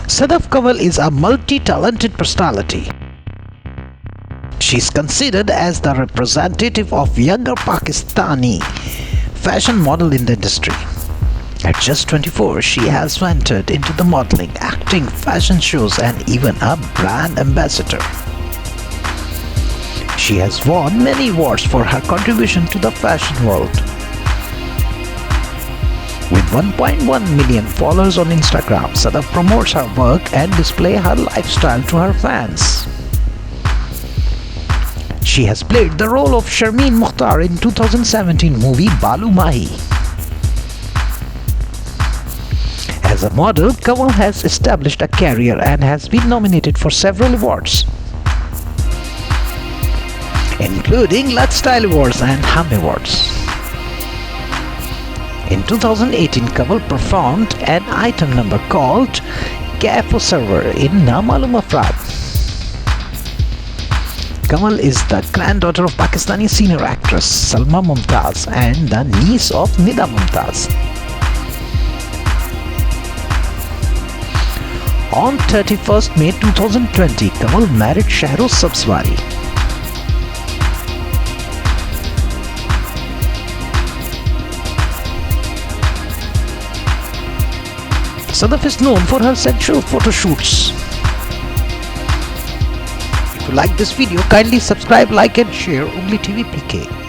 Sadaf Kanwal is a multi-talented personality. She is considered as the representative of younger Pakistani fashion model in the industry. At just 24, she has ventured into the modeling, acting, fashion shows and even a brand ambassador. She has won many awards for her contribution to the fashion world. With 1.1 million followers on Instagram, Sadaf promotes her work and displays her lifestyle to her fans. She has played the role of Sharmeen Mukhtar in 2017 movie Balu Mahi. As a model, Kanwal has established a career and has been nominated for several awards, including Lux Style Awards and Hum Awards. In 2018, Kanwal performed an item number called Kafo Server in Na Malum Afraad. Kanwal is the granddaughter of Pakistani senior actress Salma Mumtaz and the niece of Nida Mumtaz. On 31st May 2020, Kanwal married Shahroz Sabswari. Sadaf is known for her sensual photo shoots. If you like this video, kindly subscribe, like and share Ungli TV PK.